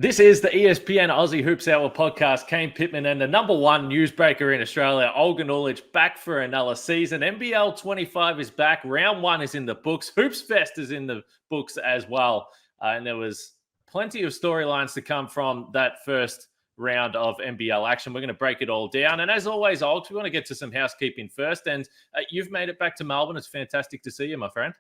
This is the ESPN Aussie Hoops Hour podcast. Kane, Pitman, and the number one newsbreaker in Australia, Olgun Uluc, back for another season. NBL 25 is back. Round one is in the books. HoopsFest is in the books as well. And there was plenty of storylines to come from that first round of NBL action. We're going to break it all down. And as always, Olgs, we want to get to some housekeeping first. And you've made it back to Melbourne. It's fantastic to see you, my friend.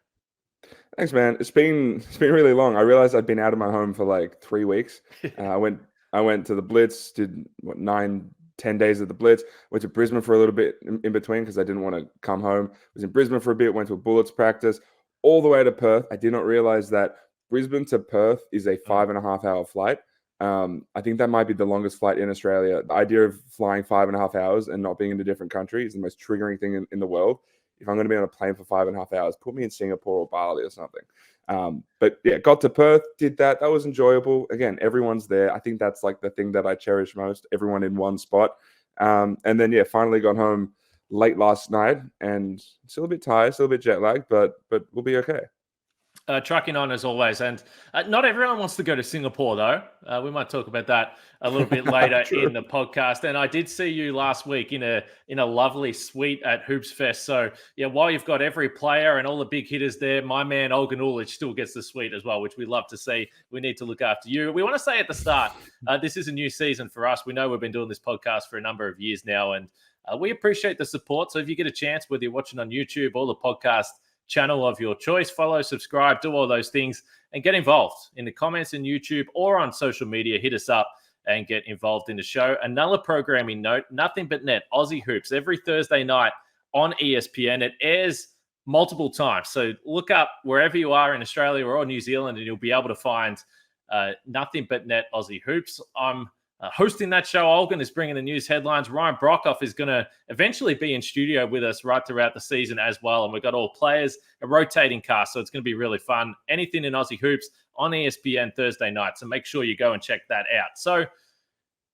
Thanks, man. It's been really long. I realized I'd been out of my home for like 3 weeks. I went to the Blitz, did 9-10 days of the Blitz. Went to Brisbane for a little bit in between because I didn't want to come home. Was in Brisbane for a bit. Went to a Bullets practice all the way to Perth. I did not realize that Brisbane to Perth is a 5.5 hour flight. I think that might be the longest flight in Australia. The idea of flying 5.5 hours and not being in a different country is the most triggering thing in the world. If I'm going to be on a plane for 5.5 hours, put me in Singapore or Bali or something. But yeah, got to Perth, did that. That was enjoyable. Again, everyone's there. I think that's like the thing that I cherish most. Everyone in one spot. And then, yeah, finally got home late last night and still a bit tired, still a bit jet lagged, but we'll be okay. Trucking on as always. And not everyone wants to go to Singapore, though. We might talk about that a little bit later in the podcast. And I did see you last week in a lovely suite at HoopsFest. So, yeah, while you've got every player and all the big hitters there, my man Olgun Uluc still gets the suite as well, which we love to see. We need to look after you. We want to say at the start, this is a new season for us. We know we've been doing this podcast for a number of years now, and we appreciate the support. So if you get a chance, whether you're watching on YouTube or the podcast channel of your choice, follow, subscribe, do all those things, and get involved in the comments in YouTube or on social media. Hit us up and get involved in the show. Another programming note, Nothing But Net, Aussie Hoops, every Thursday night on ESPN. It airs multiple times. So look up wherever you are in Australia or New Zealand, and you'll be able to find Nothing But Net, Aussie Hoops. I'm hosting that show. Olgun is bringing the news headlines. Ryan Brockhoff is going to eventually be in studio with us right throughout the season as well. And we've got all players, a rotating cast, so it's going to be really fun. Anything in Aussie Hoops on ESPN Thursday night. So make sure you go and check that out. So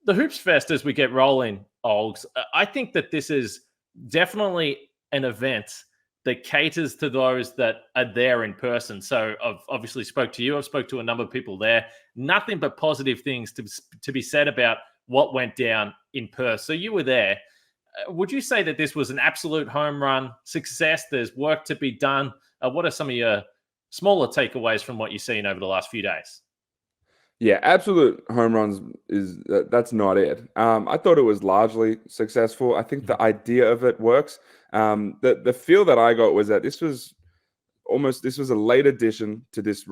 the Hoops Fest, as we get rolling, Olgs, I think that this is definitely an event that caters to those that are there in person. So I've obviously spoke to you. I've spoke to a number of people there. Nothing but positive things to be said about what went down in Perth. So you were there. Would you say that this was an absolute home run success? There's work to be done. What are some of your smaller takeaways from what you've seen over the last few days? Yeah, absolute home runs that's not it. I thought it was largely successful. I think the idea of it works. The feel that I got was that this was a late addition to this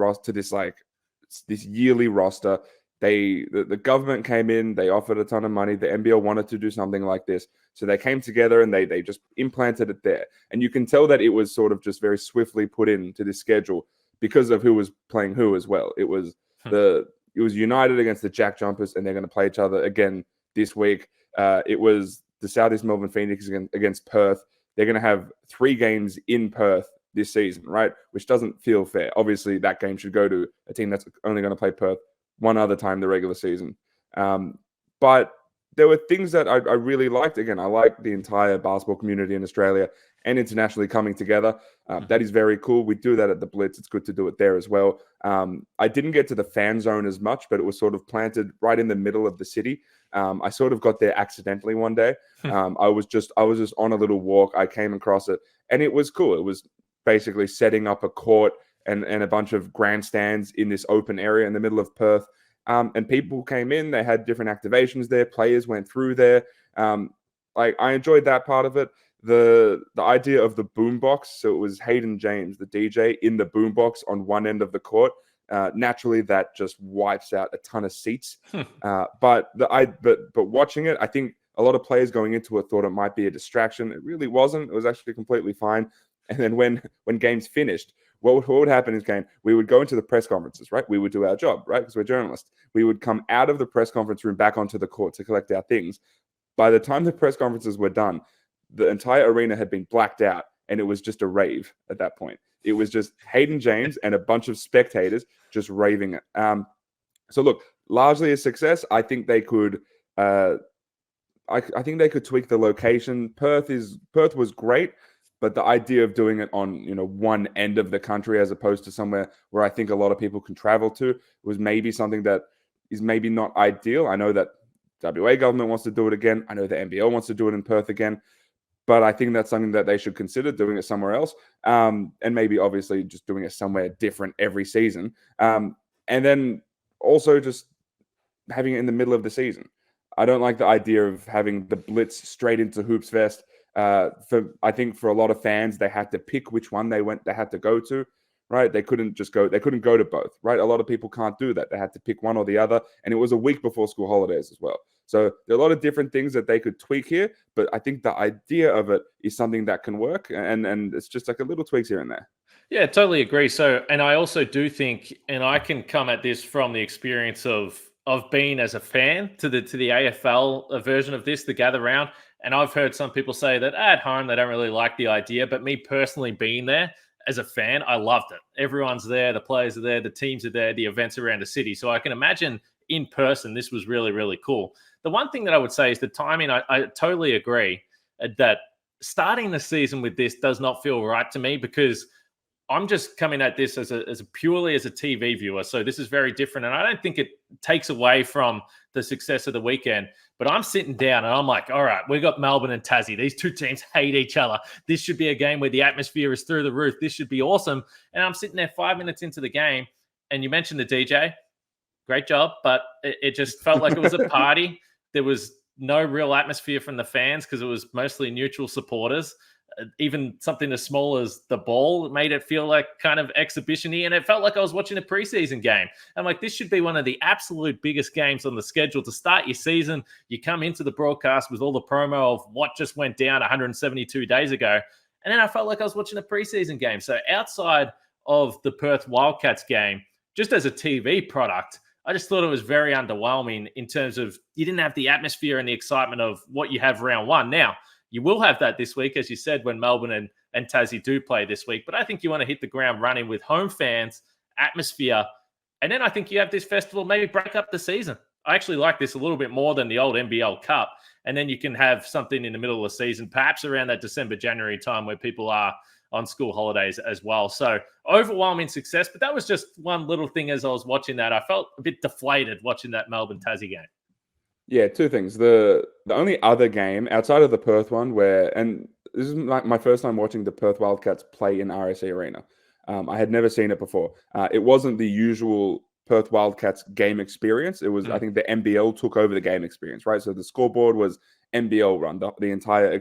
this yearly roster. The government came in, they offered a ton of money. The NBL wanted to do something like this, so they came together and they just implanted it there. And you can tell that it was sort of just very swiftly put into this schedule because of who was playing who as well. It was United against the Jack Jumpers, and they're going to play each other again this week. It was the Southeast Melbourne Phoenix against Perth. They're going to have 3 games in Perth this season, right? Which doesn't feel fair. Obviously, that game should go to a team that's only going to play Perth one other time the regular season. But there were things that I really liked. Again, I like the entire basketball community in Australia and internationally coming together. That is very cool. We do that at the Blitz. It's good to do it there as well. I didn't get to the fan zone as much, but it was sort of planted right in the middle of the city. I sort of got there accidentally one day. I was just on a little walk. I came across it, and it was cool. It was basically setting up a court and a bunch of grandstands in this open area in the middle of Perth. And people came in. They had different activations there. Players went through there. I enjoyed that part of it. The idea of the boombox. So it was Hayden James, the DJ, in the boombox on one end of the court. Naturally, that just wipes out a ton of seats. But watching it, I think a lot of players going into it thought it might be a distraction. It really wasn't. It was actually completely fine. And then when games finished, what would happen is, we would go into the press conferences, right? We would do our job, right? Because we're journalists. We would come out of the press conference room back onto the court to collect our things. By the time the press conferences were done, the entire arena had been blacked out, and it was just a rave at that point. It was just Hayden James and a bunch of spectators just raving it. So look, largely a success. I think they could. I think they could tweak the location. Perth was great, but the idea of doing it on one end of the country as opposed to somewhere where I think a lot of people can travel to was maybe something that is maybe not ideal. I know that WA government wants to do it again. I know the NBL wants to do it in Perth again. But I think that's something that they should consider doing it somewhere else. And maybe obviously just doing it somewhere different every season. And then also just having it in the middle of the season. I don't like the idea of having the Blitz straight into HoopsFest. I think for a lot of fans, they had to pick which one they had to go to, right? They couldn't go to both, right? A lot of people can't do that. They had to pick one or the other. And it was a week before school holidays as well. So there are a lot of different things that they could tweak here, but I think the idea of it is something that can work, and it's just like a little tweaks here and there. Yeah, totally agree. So, and I also do think, and I can come at this from the experience of being as a fan to the AFL version of this, the gather round. And I've heard some people say that at home they don't really like the idea, but me personally being there as a fan, I loved it. Everyone's there, the players are there, the teams are there, the events around the city. So I can imagine in person, this was really, really cool. The one thing that I would say is the timing. I totally agree that starting the season with this does not feel right to me, because I'm just coming at this as purely as a TV viewer. So this is very different. And I don't think it takes away from the success of the weekend. But I'm sitting down and I'm like, all right, we got Melbourne and Tassie. These two teams hate each other. This should be a game where the atmosphere is through the roof. This should be awesome. And I'm sitting there 5 minutes into the game. And you mentioned the DJ. Great job. But it just felt like it was a party. There was no real atmosphere from the fans because it was mostly neutral supporters. Even something as small as the ball made it feel like kind of exhibition-y, and it felt like I was watching a preseason game. I'm like, this should be one of the absolute biggest games on the schedule to start your season. You come into the broadcast with all the promo of what just went down 172 days ago, and then I felt like I was watching a preseason game. So outside of the Perth Wildcats game, just as a TV product, I just thought it was very underwhelming in terms of you didn't have the atmosphere and the excitement of what you have round one. Now, you will have that this week, as you said, when Melbourne and Tassie do play this week. But I think you want to hit the ground running with home fans, atmosphere. And then I think you have this festival maybe break up the season. I actually like this a little bit more than the old NBL Cup. And then you can have something in the middle of the season, perhaps around that December, January time where people are on school holidays as well. So overwhelming success. But that was just one little thing as I was watching that. I felt a bit deflated watching that Melbourne-Tassie game. Yeah, two things. The only other game outside of the Perth one and this is my first time watching the Perth Wildcats play in RSA Arena. I had never seen it before. It wasn't the usual Perth Wildcats game experience. It was, I think the NBL took over the game experience, right? So the scoreboard was NBL run. The entire,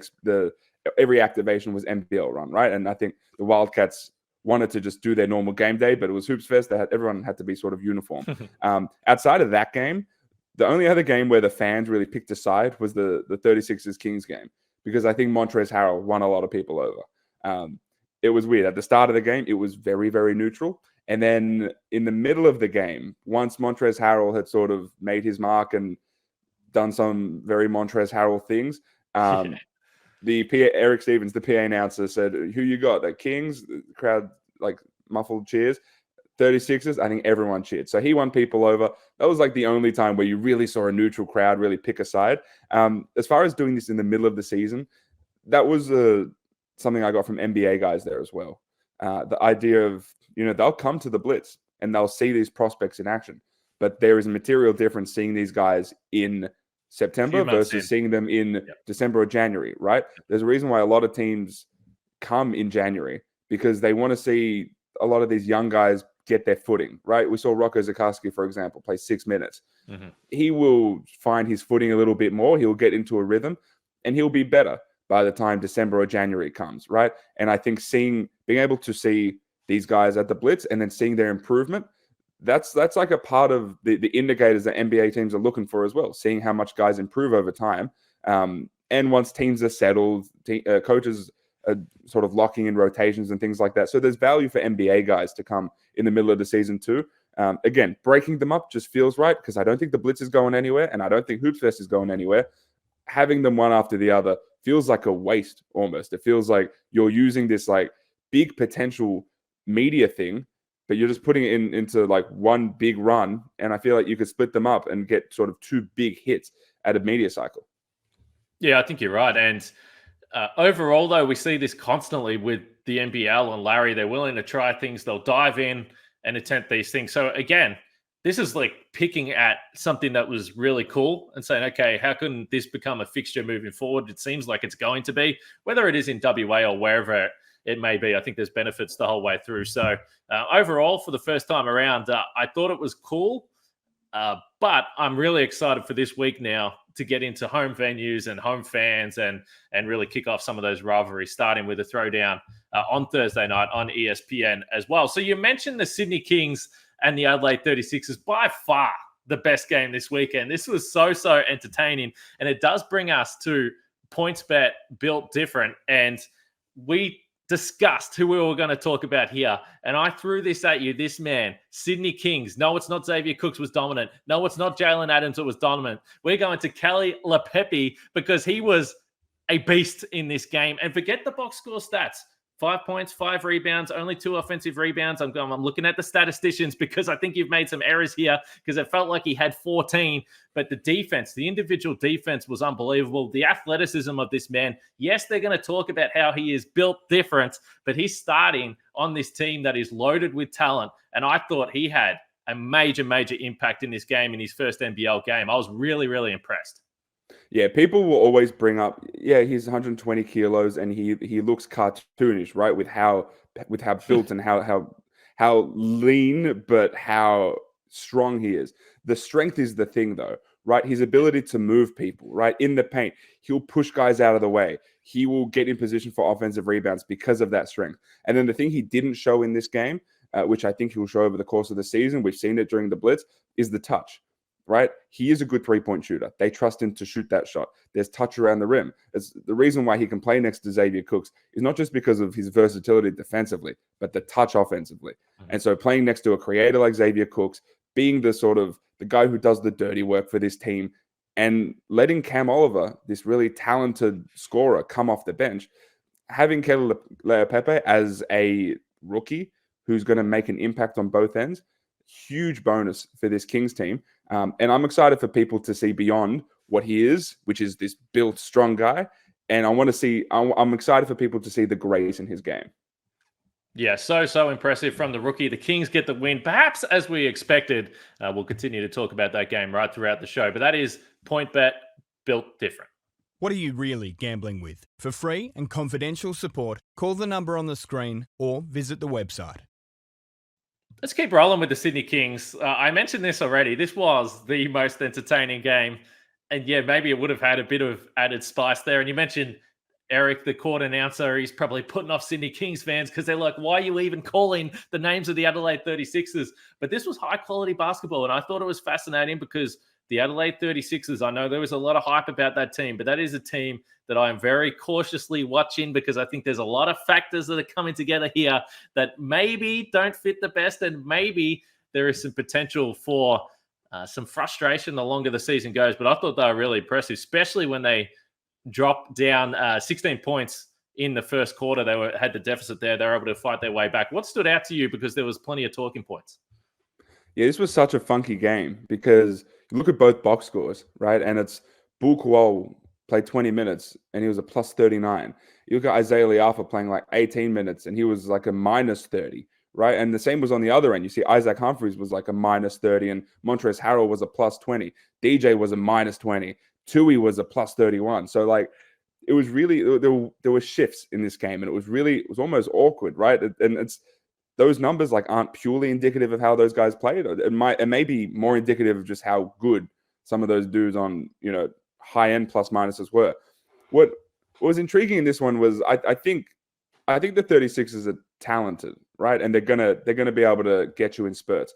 every activation was NBL run, right? And I think the Wildcats wanted to just do their normal game day, but it was HoopsFest. Everyone had to be sort of uniform. Outside of that game, the only other game where the fans really picked a side was the 36ers Kings game, because I think Montrezl Harrell won a lot of people over. It was weird. At the start of the game, it was very, very neutral. And then in the middle of the game, once Montrezl Harrell had sort of made his mark and done some very Montrezl Harrell things, the PA, Eric Stevens, the PA announcer, said, "Who you got? The Kings?" The crowd like muffled cheers. 36ers, I think everyone cheered. So he won people over. That was like the only time where you really saw a neutral crowd really pick a side. As far as doing this in the middle of the season, that was something I got from NBA guys there as well. The idea of, they'll come to the Blitz and they'll see these prospects in action. But there is a material difference seeing these guys in September versus seeing them in December or January, right? There's a reason why a lot of teams come in January, because they want to see a lot of these young guys get their footing, right? We saw Rocco Zikarsky, for example, play 6 minutes. He will find his footing a little bit more. He'll get into a rhythm and he'll be better by the time December or January comes, right? And I think being able to see these guys at the Blitz and then seeing their improvement, that's like a part of the indicators that NBA teams are looking for as well, seeing how much guys improve over time. And once teams are settled, coaches sort of locking in rotations and things like that. So there's value for NBA guys to come in the middle of the season too. Again, breaking them up just feels right, because I don't think the Blitz is going anywhere and I don't think HoopsFest is going anywhere. Having them one after the other feels like a waste almost. It feels like you're using this like big potential media thing, but you're just putting it into like one big run. And I feel like you could split them up and get sort of two big hits at a media cycle. Yeah, I think you're right. And overall, though, we see this constantly with the NBL and Larry. They're willing to try things. They'll dive in and attempt these things. So again, this is like picking at something that was really cool and saying, okay, how can this become a fixture moving forward? It seems like it's going to be, whether it is in WA or wherever it may be. I think there's benefits the whole way through. So overall, for the first time around, I thought it was cool. But I'm really excited for this week now to get into home venues and home fans and really kick off some of those rivalries, starting with a throwdown on Thursday night on ESPN as well. So you mentioned the Sydney Kings and the Adelaide 36ers, by far the best game this weekend. This was so entertaining, and it does bring us to PointsBet built different. And we discussed who we were going to talk about here, and I threw this at you. This man, Sydney Kings. No, it's not Xavier Cooks was dominant. No, it's not Jalen Adams that was dominant. We're going to Kelly LePepe because he was a beast in this game. And forget the box score stats. 5 points, 5 rebounds, only 2 offensive rebounds. I'm looking at the statisticians because I think you've made some errors here because it felt like he had 14. But the defense, the individual defense was unbelievable. The athleticism of this man. Yes, they're going to talk about how he is built different, but he's starting on this team that is loaded with talent. And I thought he had a major impact in this game, in his first NBL game. I was really impressed. Yeah, people will always bring up, he's 120 kilos and he looks cartoonish, right? With how built and how lean, but how strong he is. The strength is the thing, though, right? His ability to move people, right, in the paint. He'll push guys out of the way. He will get in position for offensive rebounds because of that strength. And then the thing he didn't show in this game, which I think he'll show over the course of the season, we've seen it during the Blitz, is the touch. Right? He is a good three-point shooter. They trust him to shoot that shot. There's touch around the rim. It's the reason why he can play next to Xavier Cooks is not just because of his versatility defensively, but the touch offensively. Mm-hmm. And so playing next to a creator like Xavier Cooks, being the guy who does the dirty work for this team, and letting Cam Oliver, this really talented scorer, come off the bench, having Kelly LePepe as a rookie who's going to make an impact on both ends, huge bonus for this Kings team. And I'm excited for people to see beyond what he is, which is this built, strong guy. And I'm excited for people to see the grace in his game. Yeah, so impressive from the rookie. The Kings get the win, perhaps as we expected. We'll continue to talk about that game right throughout the show. But that is PointsBet built different. What are you really gambling with? For free and confidential support, call the number on the screen or visit the website. Let's keep rolling with the Sydney Kings. I mentioned this already. This was the most entertaining game. And yeah, maybe it would have had a bit of added spice there. And you mentioned Eric, the court announcer. He's probably putting off Sydney Kings fans because they're like, why are you even calling the names of the Adelaide 36ers? But this was high quality basketball. And I thought it was fascinating because the Adelaide 36ers, I know there was a lot of hype about that team, but that is a team that I am very cautiously watching because I think there's a lot of factors that are coming together here that maybe don't fit the best, and maybe there is some potential for some frustration the longer the season goes. But I thought they were really impressive, especially when they dropped down 16 points in the first quarter. They had the deficit there. They were able to fight their way back. What stood out to you? Because there was plenty of talking points. Yeah, this was such a funky game because you look at both box scores, right? And it's Bul Kuol played 20 minutes and he was a plus 39. You look at Isaiah Liafa playing like 18 minutes and he was like a minus 30, right? And the same was on the other end. You see Isaac Humphries was like a minus 30 and Montrezl Harrell was a plus 20. DJ was a minus 20. Tui was a plus 31. So like it was really, there were shifts in this game and it was almost awkward, right? And it's, those numbers like aren't purely indicative of how those guys played. It may be more indicative of just how good some of those dudes on, high end plus minuses were. What was intriguing in this one was I think the 36ers are talented, right? And they're gonna be able to get you in spurts.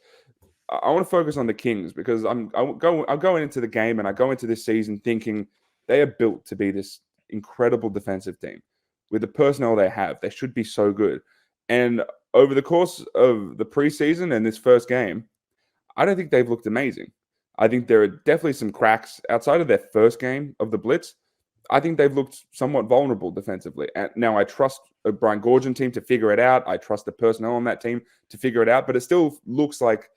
I want to focus on the Kings because I'm going into the game and I go into this season thinking they are built to be this incredible defensive team with the personnel they have. They should be so good. And over the course of the preseason and this first game, I don't think they've looked amazing. I think there are definitely some cracks outside of their first game of the Blitz. I think they've looked somewhat vulnerable defensively. And now I trust a Brian Goorjian team to figure it out. I trust the personnel on that team to figure it out. But it still looks like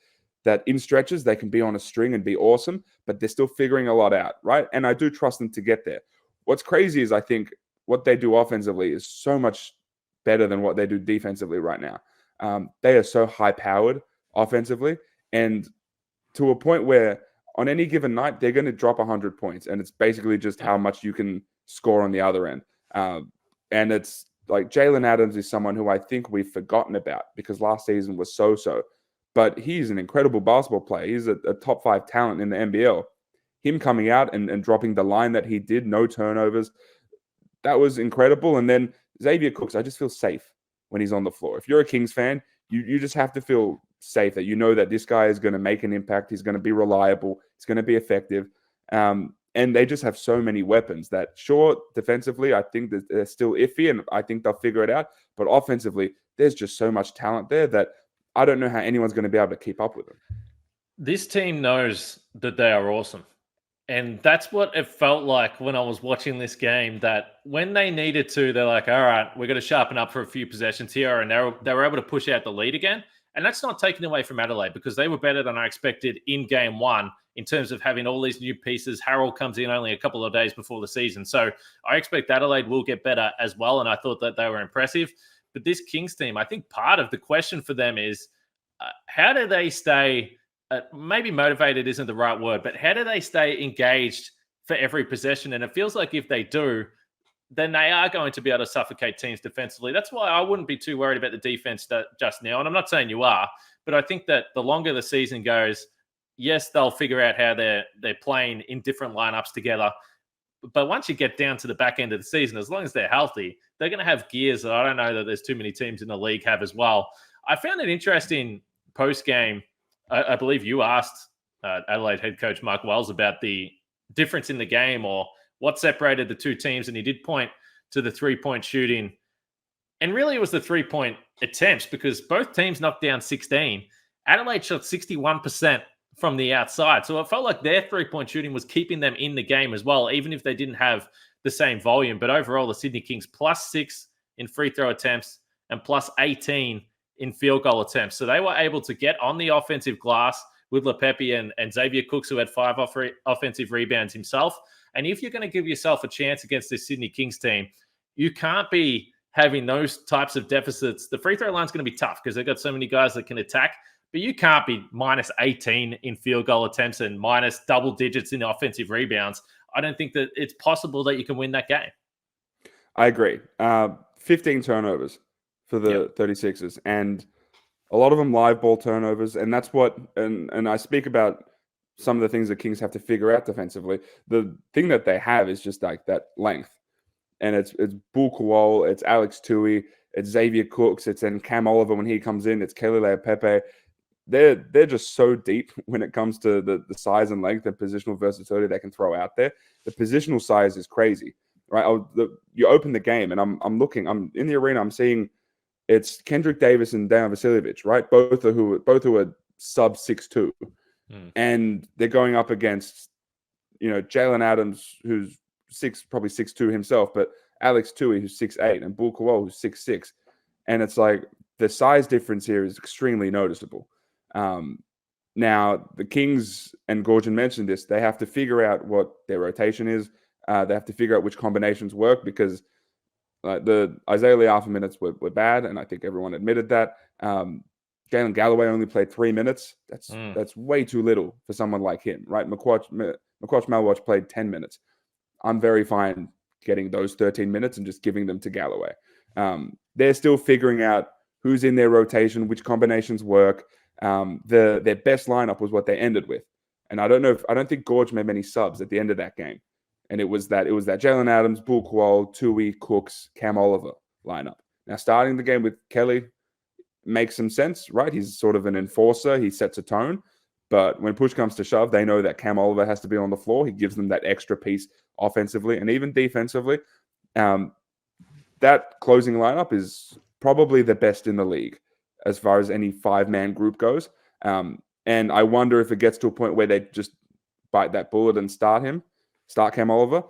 that in stretches they can be on a string and be awesome, but they're still figuring a lot out, right? And I do trust them to get there. What's crazy is I think what they do offensively is so much better than what they do defensively right now. They are so high-powered offensively, and to a point where on any given night, they're going to drop 100 points. And it's basically just how much you can score on the other end. And it's like Jalen Adams is someone who I think we've forgotten about because last season was so-so. But he's an incredible basketball player. He's a top 5 talent in the NBL. Him coming out and dropping the line that he did, no turnovers, that was incredible. And then Xavier Cooks, I just feel safe when he's on the floor. If you're a Kings fan, you just have to feel safe that you know that this guy is going to make an impact. He's going to be reliable. He's going to be effective. And they just have so many weapons that, sure, defensively, I think that they're still iffy, and I think they'll figure it out. But offensively, there's just so much talent there that I don't know how anyone's going to be able to keep up with them. This team knows that they are awesome. And that's what it felt like when I was watching this game, that when they needed to, they're like, all right, we're going to sharpen up for a few possessions here. And they were able to push out the lead again. And that's not taken away from Adelaide because they were better than I expected in game one in terms of having all these new pieces. Harold comes in only a couple of days before the season. So I expect Adelaide will get better as well. And I thought that they were impressive. But this Kings team, I think part of the question for them is how do they stay maybe motivated isn't the right word, but how do they stay engaged for every possession? And it feels like if they do, then they are going to be able to suffocate teams defensively. That's why I wouldn't be too worried about the defense just now. And I'm not saying you are, but I think that the longer the season goes, yes, they'll figure out how they're playing in different lineups together. But once you get down to the back end of the season, as long as they're healthy, they're going to have gears that I don't know that there's too many teams in the league have as well. I found it interesting post-game. I believe you asked Adelaide head coach Mark Wells about the difference in the game or what separated the two teams, and he did point to the three-point shooting. And really it was the three-point attempts because both teams knocked down 16. Adelaide shot 61% from the outside. So it felt like their three-point shooting was keeping them in the game as well, even if they didn't have the same volume. But overall, the Sydney Kings +6 in free throw attempts and +18 in field goal attempts. So they were able to get on the offensive glass with Lepepe and Xavier Cooks, who had 5 offensive rebounds himself. And if you're going to give yourself a chance against this Sydney Kings team, you can't be having those types of deficits. The free throw line's going to be tough because they've got so many guys that can attack, but you can't be -18 in field goal attempts and minus double digits in offensive rebounds. I don't think that it's possible that you can win that game. I agree. 15 turnovers for the 36ers, and a lot of them live ball turnovers. And that's what, and I speak about some of the things the Kings have to figure out defensively. The thing that they have is just like that length. And it's Bull Kowal, it's Alex Tui, it's Xavier Cooks, it's then Cam Oliver when he comes in, it's Kelly Lepepe. They're just so deep when it comes to the size and length and positional versatility they can throw out there. The positional size is crazy, right? You open the game and I'm in the arena, I'm seeing it's Kendrick Davis and Dejan Vasiljevic, right? Both who are sub 6'2", and they're going up against, Jalen Adams, who's probably 6'2" himself, but Alex Tui, who's 6'8", and Bull Kowal, who's 6'6", and it's like the size difference here is extremely noticeable. Now the Kings, and Goorjian mentioned this, they have to figure out what their rotation is. They have to figure out which combinations work because the Isaiah Le'afa minutes were bad, and I think everyone admitted that. Jalen Galloway only played 3 minutes. That's way too little for someone like him, right? McQuatch Malwatch played 10 minutes. I'm very fine getting those 13 minutes and just giving them to Galloway. They're still figuring out who's in their rotation, which combinations work. Their best lineup was what they ended with, and I don't think Gorge made many subs at the end of that game. And it was that Jalen Adams, Bull Kowal, Tui, Cooks, Cam Oliver lineup. Now, starting the game with Kelly makes some sense, right? He's sort of an enforcer. He sets a tone. But when push comes to shove, they know that Cam Oliver has to be on the floor. He gives them that extra piece offensively and even defensively. That closing lineup is probably the best in the league as far as any 5-man group goes. And I wonder if it gets to a point where they just bite that bullet and start Cam Oliver.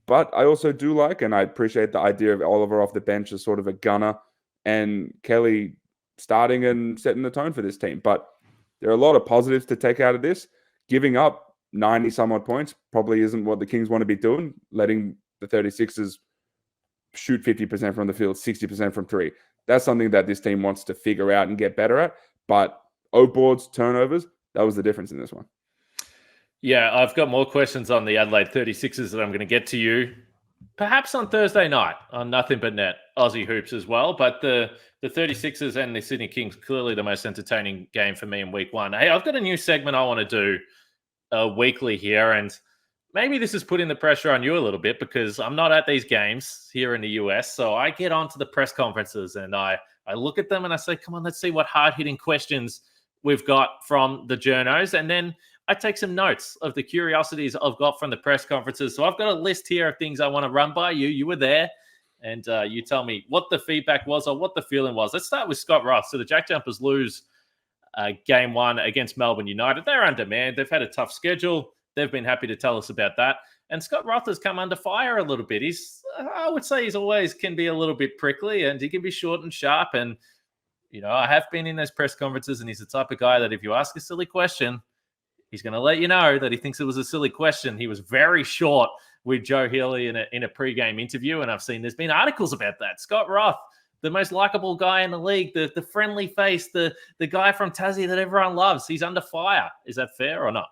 But I also do like, and I appreciate the idea of Oliver off the bench as sort of a gunner and Kelly starting and setting the tone for this team. But there are a lot of positives to take out of this. Giving up 90-some-odd points probably isn't what the Kings want to be doing, letting the 36ers shoot 50% from the field, 60% from three. That's something that this team wants to figure out and get better at. But boards, turnovers, that was the difference in this one. Yeah, I've got more questions on the Adelaide 36ers that I'm going to get to you. Perhaps on Thursday night on Nothing But Net, Aussie Hoops as well. But the 36ers and the Sydney Kings, clearly the most entertaining game for me in week one. Hey, I've got a new segment I want to do weekly here. And maybe this is putting the pressure on you a little bit because I'm not at these games here in the US. So I get onto the press conferences and I look at them and I say, come on, let's see what hard-hitting questions we've got from the journos. And then I take some notes of the curiosities I've got from the press conferences. So I've got a list here of things I want to run by you. You were there, and you tell me what the feedback was or what the feeling was. Let's start with Scott Roth. So the Jack Jumpers lose game one against Melbourne United. They're on demand. They've had a tough schedule. They've been happy to tell us about that. And Scott Roth has come under fire a little bit. I would say he's always can be a little bit prickly, and he can be short and sharp. And, I have been in those press conferences, and he's the type of guy that if you ask a silly question, he's going to let you know that he thinks it was a silly question. He was very short with Joe Healy in a pre-game interview, and I've seen there's been articles about that. Scott Roth, the most likable guy in the league, the friendly face, the guy from Tassie that everyone loves. He's under fire. Is that fair or not?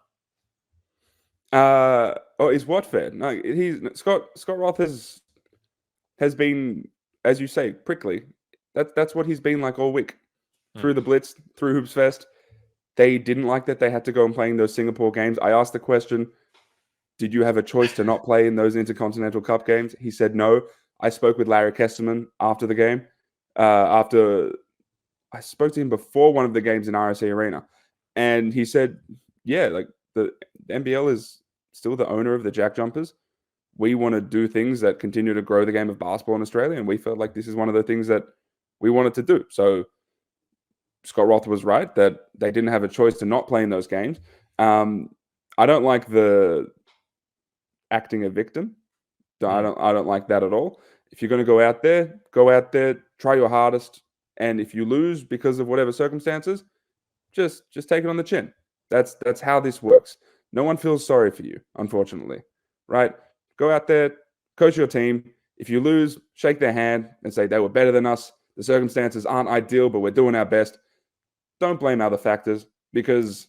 Is what fair? No, Scott Roth has been, as you say, prickly. That's what he's been like all week. Through the Blitz, through HoopsFest. They didn't like that they had to go and play in those Singapore games. I asked the question, did you have a choice to not play in those Intercontinental Cup games? He said no. I spoke with Larry Kesterman after the game. After I spoke to him before one of the games in RSC Arena. And he said, yeah, like the NBL is still the owner of the Jack Jumpers. We want to do things that continue to grow the game of basketball in Australia. And we felt like this is one of the things that we wanted to do. So Scott Roth was right that they didn't have a choice to not play in those games. I don't like the acting a victim. I don't like that at all. If you're going to go out there, try your hardest. And if you lose because of whatever circumstances, just take it on the chin. That's how this works. No one feels sorry for you, unfortunately, right? Go out there, coach your team. If you lose, shake their hand and say they were better than us. The circumstances aren't ideal, but we're doing our best. Don't blame other factors because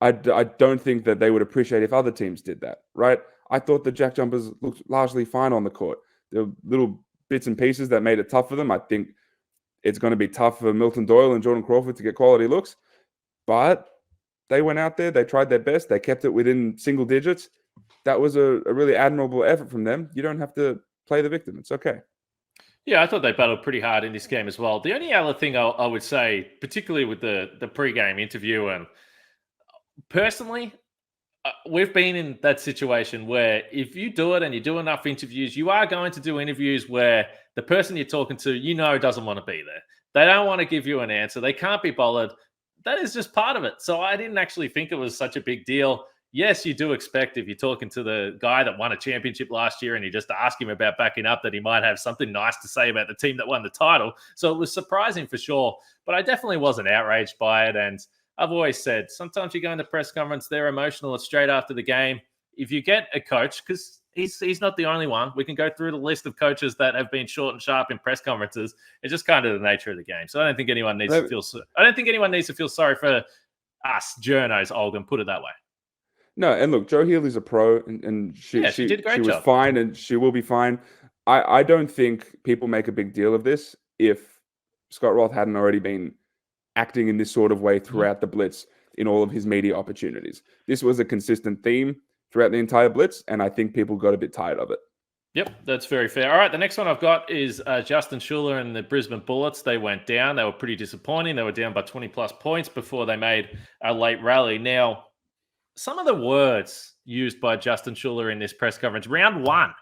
I don't think that they would appreciate if other teams did that, right? I thought the Jack Jumpers looked largely fine on the court. There were little bits and pieces that made it tough for them. I think it's going to be tough for Milton Doyle and Jordan Crawford to get quality looks, but they went out there, they tried their best, they kept it within single digits. That was a really admirable effort from them. You don't have to play the victim. It's okay. Yeah, I thought they battled pretty hard in this game as well. The only other thing I would say, particularly with the pre-game interview, and personally, we've been in that situation where if you do it and you do enough interviews, you are going to do interviews where the person you're talking to, doesn't want to be there. They don't want to give you an answer. They can't be bothered. That is just part of it. So I didn't actually think it was such a big deal. Yes, you do expect if you're talking to the guy that won a championship last year and you just ask him about backing up that he might have something nice to say about the team that won the title. So it was surprising for sure, but I definitely wasn't outraged by it. And I've always said, sometimes you go into press conference, they're emotional. It's straight after the game. If you get a coach, because he's not the only one, we can go through the list of coaches that have been short and sharp in press conferences. It's just kind of the nature of the game. So I don't think anyone needs to feel. I don't think anyone needs to feel sorry for us journos, Olgun. Put it that way. No, and look, Joe Healy's a pro, and she did a great job. She was fine, and she will be fine. I don't think people make a big deal of this if Scott Roth hadn't already been acting in this sort of way throughout the Blitz in all of his media opportunities. This was a consistent theme throughout the entire Blitz, and I think people got a bit tired of it. Yep, that's very fair. All right, the next one I've got is Justin Schuler and the Brisbane Bullets. They went down. They were pretty disappointing. They were down by 20-plus points before they made a late rally. Now, some of the words used by Justin Schuler in this press conference, round one,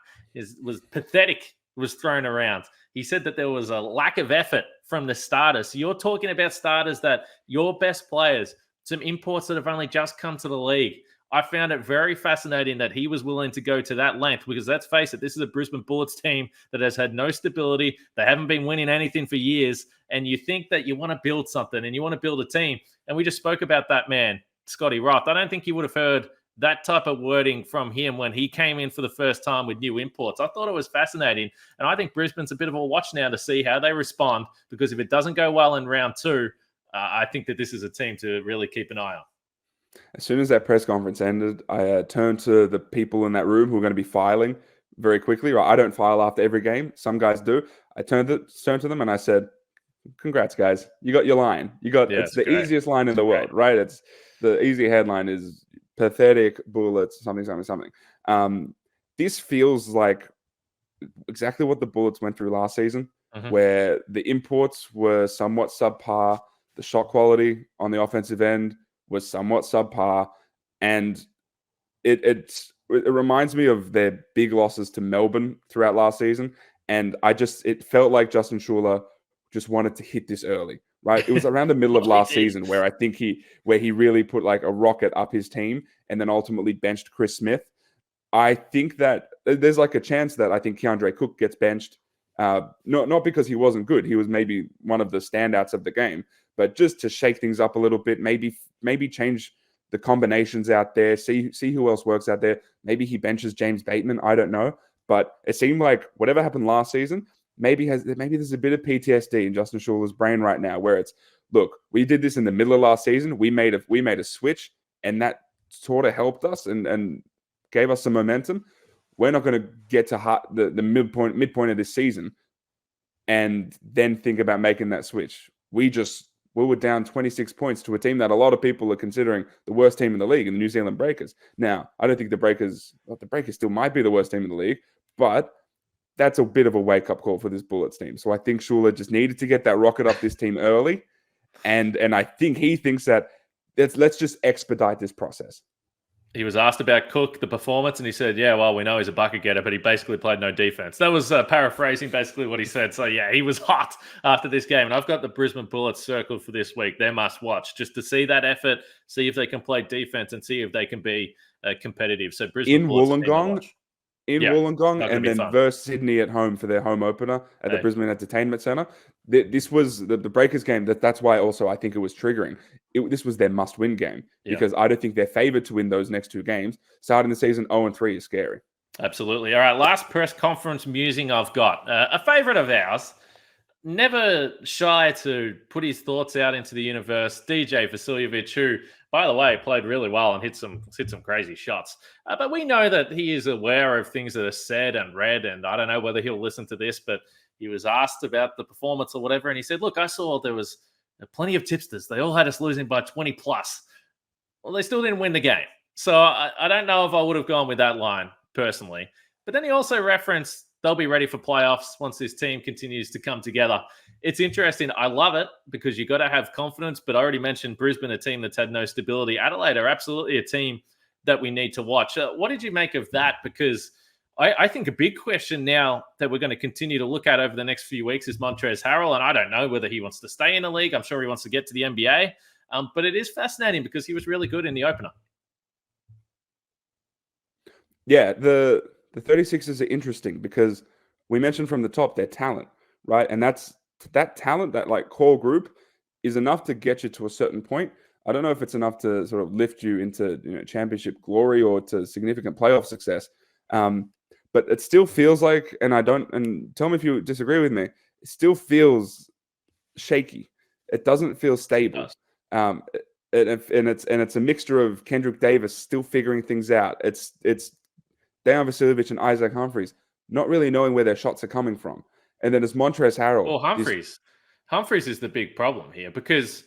was pathetic, was thrown around. He said that there was a lack of effort from the starters. So you're talking about starters that your best players, some imports that have only just come to the league. I found it very fascinating that he was willing to go to that length because let's face it, this is a Brisbane Bullets team that has had no stability. They haven't been winning anything for years. And you think that you want to build something and you want to build a team. And we just spoke about that man, Scotty Roth. I don't think you would have heard that type of wording from him when he came in for the first time with new imports. I thought it was fascinating. And I think Brisbane's a bit of a watch now to see how they respond because if it doesn't go well in round two, I think that this is a team to really keep an eye on. As soon as that press conference ended, I turned to the people in that room who were going to be filing very quickly. Right, I don't file after every game. Some guys do. I turned to them and I said, "Congrats, guys! You got your line. Yeah, It's it's the great. easiest line in the Great. world, right? It's the easy headline is pathetic Bullets something. This feels like exactly what the Bullets went through last season, Mhm. where the imports were somewhat subpar, the shot quality on the offensive end was somewhat subpar, and it reminds me of their big losses to Melbourne throughout last season. And it felt like Justin Schuler just wanted to hit this early, right? It was around the middle of Well, he last did. season where I think he really put like a rocket up his team and then ultimately benched Chris Smith. I think that there's like a chance that I think Keandre Cook gets benched. Not because he wasn't good. He was maybe one of the standouts of the game, but just to shake things up a little bit, maybe change the combinations out there, see who else works out there. Maybe he benches James Bateman. I don't know. But it seemed like whatever happened last season, maybe there's a bit of PTSD in Justin Schuler's brain right now, where it's, look, we did this in the middle of last season. We made a switch, and that sort of helped us and gave us some momentum. We're not going to get to the midpoint of this season and then think about making that switch. We were down 26 points to a team that a lot of people are considering the worst team in the league, in the New Zealand Breakers. Now, I don't think the Breakers still might be the worst team in the league, but that's a bit of a wake-up call for this Bullets team. So I think Schuler just needed to get that rocket up this team early, and I think he thinks that let's just expedite this process. He was asked about Cook, the performance, and he said, yeah, well, we know he's a bucket getter, but he basically played no defense. That was paraphrasing basically what he said. So, yeah, he was hot after this game. And I've got the Brisbane Bullets circled for this week. They're must watch just to see that effort, see if they can play defense, and see if they can be competitive. So, Brisbane Bullets team to watch. Wollongong, and then versus Sydney at home for their home opener at the Brisbane Entertainment Centre. This was the Breakers game. That's why also I think it was triggering. This was their must-win game because I don't think they're favoured to win those next two games. Starting the season 0-3 is scary. Absolutely. All right, last press conference musing I've got. A favourite of ours, never shy to put his thoughts out into the universe, DJ Vucevic, who, by the way, played really well and hit some crazy shots. But we know that he is aware of things that are said and read, and I don't know whether he'll listen to this, but he was asked about the performance or whatever, and he said, look, I saw there was plenty of tipsters. They all had us losing by 20 plus. Well, they still didn't win the game. So I don't know if I would have gone with that line personally. But then he also referenced they'll be ready for playoffs once this team continues to come together. It's interesting. I love it because you got to have confidence. But I already mentioned Brisbane, a team that's had no stability. Adelaide are absolutely a team that we need to watch. What did you make of that? Because I think a big question now that we're going to continue to look at over the next few weeks is Montrezl Harrell. And I don't know whether he wants to stay in the league. I'm sure he wants to get to the NBA. But it is fascinating because he was really good in the opener. Yeah, the 36ers are interesting because we mentioned from the top their talent, right? And that talent, that like core group is enough to get you to a certain point. I don't know if it's enough to sort of lift you into championship glory or to significant playoff success. But it still feels like, and tell me if you disagree with me, it still feels shaky. It doesn't feel stable. And it's a mixture of Kendrick Davis still figuring things out. It's Dejan Vasiljevic and Isaac Humphries not really knowing where their shots are coming from. And then there's Montrezl Harrell. Well, Humphries is the big problem here because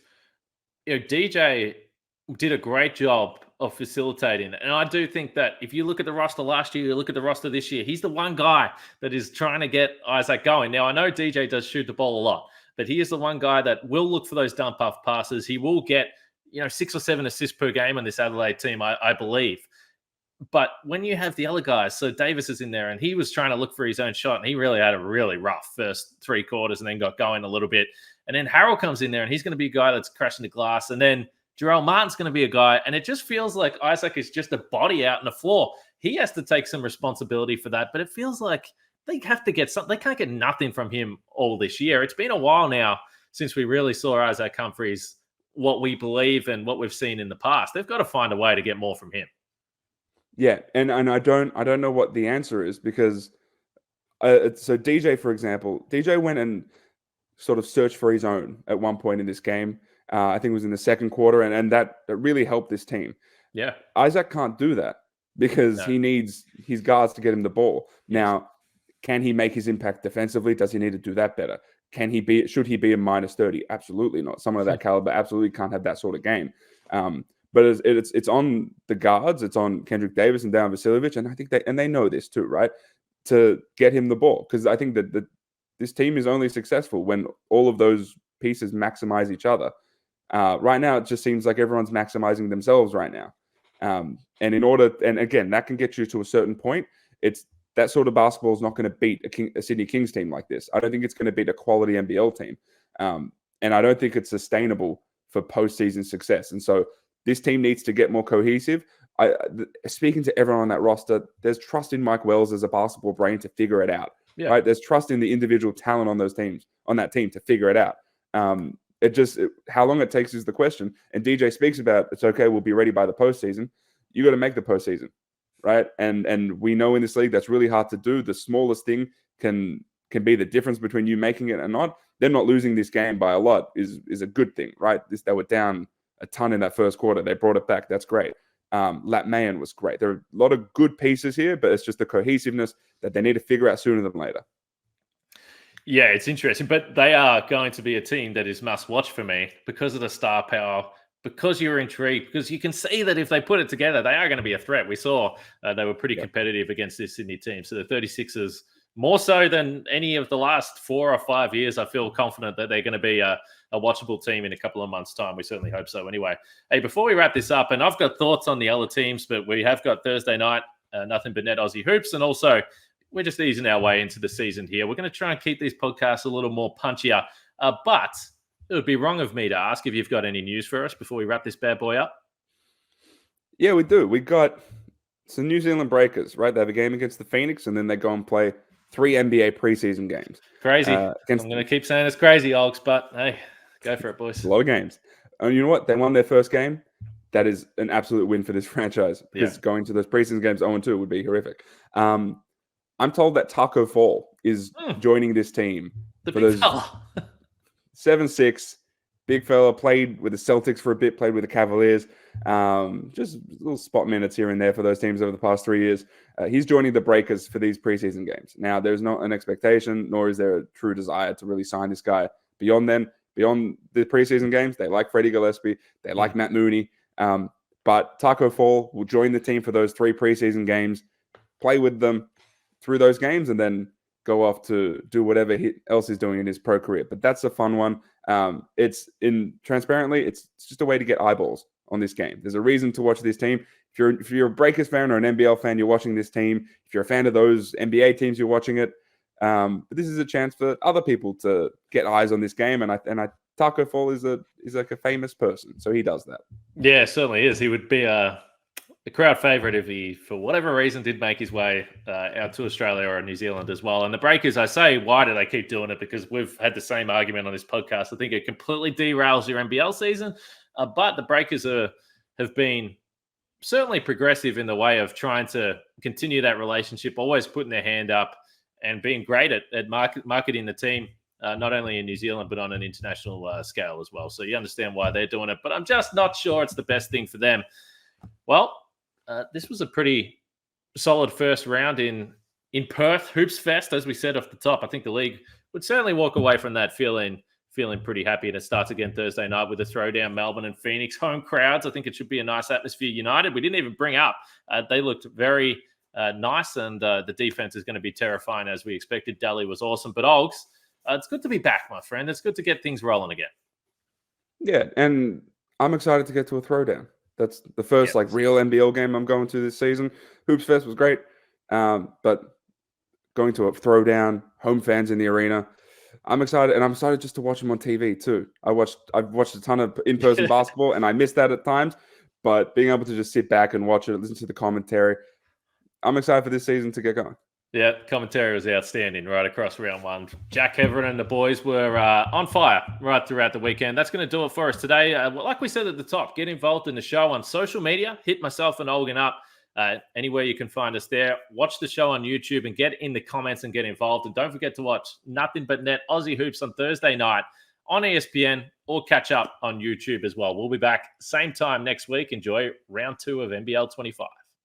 DJ did a great job of facilitating. And I do think that if you look at the roster last year, you look at the roster this year, he's the one guy that is trying to get Isaac going. Now, I know DJ does shoot the ball a lot, but he is the one guy that will look for those dump-off passes. He will get 6 or 7 assists per game on this Adelaide team, I believe. But when you have the other guys, so Davis is in there and he was trying to look for his own shot and he really had a really rough first 3 quarters and then got going a little bit. And then Harrell comes in there and he's going to be a guy that's crashing the glass. And then Jarrell Martin's going to be a guy. And it just feels like Isaac is just a body out on the floor. He has to take some responsibility for that. But it feels like they have to get something. They can't get nothing from him all this year. It's been a while now since we really saw Isaac Humphries, what we believe and what we've seen in the past. They've got to find a way to get more from him. Yeah, and I don't know what the answer is because so DJ, for example, DJ went and sort of searched for his own at one point in this game. I think it was in the second quarter, and that really helped this team. Yeah. Isaac can't do that because he needs his guards to get him the ball. Yes. Now, can he make his impact defensively? Does he need to do that better? Should he be a minus 30? Absolutely not. Someone of that caliber absolutely can't have that sort of game. But it's on the guards. It's on Kendrick Davis and Dejan Vucevic, and I think they know this too, right? To get him the ball, because I think that this team is only successful when all of those pieces maximize each other. Right now, it just seems like everyone's maximizing themselves right now. And again, that can get you to a certain point. It's that sort of basketball is not going to beat a Sydney Kings team like this. I don't think it's going to beat a quality NBL team. And I don't think it's sustainable for postseason success. And so this team needs to get more cohesive. Speaking to everyone on that roster, there's trust in Mike Wells as a basketball brain to figure it out. Yeah. Right? There's trust in the individual talent on that team to figure it out. How long it takes is the question. And DJ speaks about it's okay, we'll be ready by the postseason. You got to make the postseason, right? And we know in this league that's really hard to do. The smallest thing can be the difference between you making it and not. Them not losing this game by a lot is a good thing, right? They were down a ton in that first quarter. They brought it back. That's great. Latmayan was great. There are a lot of good pieces here, but it's just the cohesiveness that they need to figure out sooner than later. Yeah, it's interesting, but they are going to be a team that is must watch for me because of the star power, because you're intrigued, because you can see that if they put it together, they are going to be a threat. We saw they were pretty competitive against this Sydney team. So the 36ers, more so than any of the last 4 or 5 years, I feel confident that they're going to be a watchable team in a couple of months' time. We certainly hope so. Anyway, hey, before we wrap this up, and I've got thoughts on the other teams, but we have got Thursday night, nothing but net Aussie hoops, and also we're just easing our way into the season here. We're going to try and keep these podcasts a little more punchier, but it would be wrong of me to ask if you've got any news for us before we wrap this bad boy up. Yeah, we do. We got some New Zealand Breakers, right? They have a game against the Phoenix, and then they go and play 3 NBA preseason games. Crazy. I'm going to keep saying it's crazy, Olgs, but hey, go for it, boys. A lot of games. And you know what? They won their first game. That is an absolute win for this franchise, because going to those preseason games 0-2 would be horrific. I'm told that Taco Fall is joining this team. The big fella. 7'6", big fella, played with the Celtics for a bit, played with the Cavaliers. Just little spot minutes here and there for those teams over the past 3 years. He's joining the Breakers for these preseason games. Now, there's not an expectation, nor is there a true desire to really sign this guy beyond the preseason games. They like Freddie Gillespie. They like Matt Mooney. But Taco Fall will join the team for those 3 preseason games, play with them through those games, and then go off to do whatever else he's doing in his pro career. But that's a fun one. It's just a way to get eyeballs on this game. There's a reason to watch this team. If you're a Breakers fan or an NBL fan, you're watching this team. If you're a fan of those NBA teams, you're watching it. But this is a chance for other people to get eyes on this game. And Taco Fall is like a famous person, so he does that. Yeah, certainly is. He would be a crowd favorite if he, for whatever reason, did make his way out to Australia or New Zealand as well. And the Breakers, I say, why do they keep doing it? Because we've had the same argument on this podcast. I think it completely derails your NBL season. But the Breakers have been certainly progressive in the way of trying to continue that relationship, always putting their hand up and being great at marketing the team, not only in New Zealand, but on an international scale as well. So you understand why they're doing it. But I'm just not sure it's the best thing for them. Well, this was a pretty solid first round in Perth, HoopsFest, as we said off the top. I think the league would certainly walk away from that feeling pretty happy. And it starts again Thursday night with a throwdown, Melbourne and Phoenix. Home crowds, I think it should be a nice atmosphere. United, we didn't even bring up. They looked very nice, and the defense is going to be terrifying as we expected. Daly was awesome. But Olgs, it's good to be back, my friend. It's good to get things rolling again. Yeah, and I'm excited to get to a throwdown. That's the first real NBL game I'm going to this season. HoopsFest was great, but going to a throwdown, home fans in the arena, I'm excited, and I'm excited just to watch them on TV too. I've watched a ton of in-person basketball, and I miss that at times. But being able to just sit back and watch it, listen to the commentary, I'm excited for this season to get going. Yeah, commentary was outstanding right across round one. Jack Heverin and the boys were on fire right throughout the weekend. That's going to do it for us today. Like we said at the top, get involved in the show on social media. Hit myself and Olgun up anywhere you can find us there. Watch the show on YouTube and get in the comments and get involved. And don't forget to watch Nothing But Net Aussie Hoops on Thursday night on ESPN or catch up on YouTube as well. We'll be back same time next week. Enjoy round 2 of NBL 25.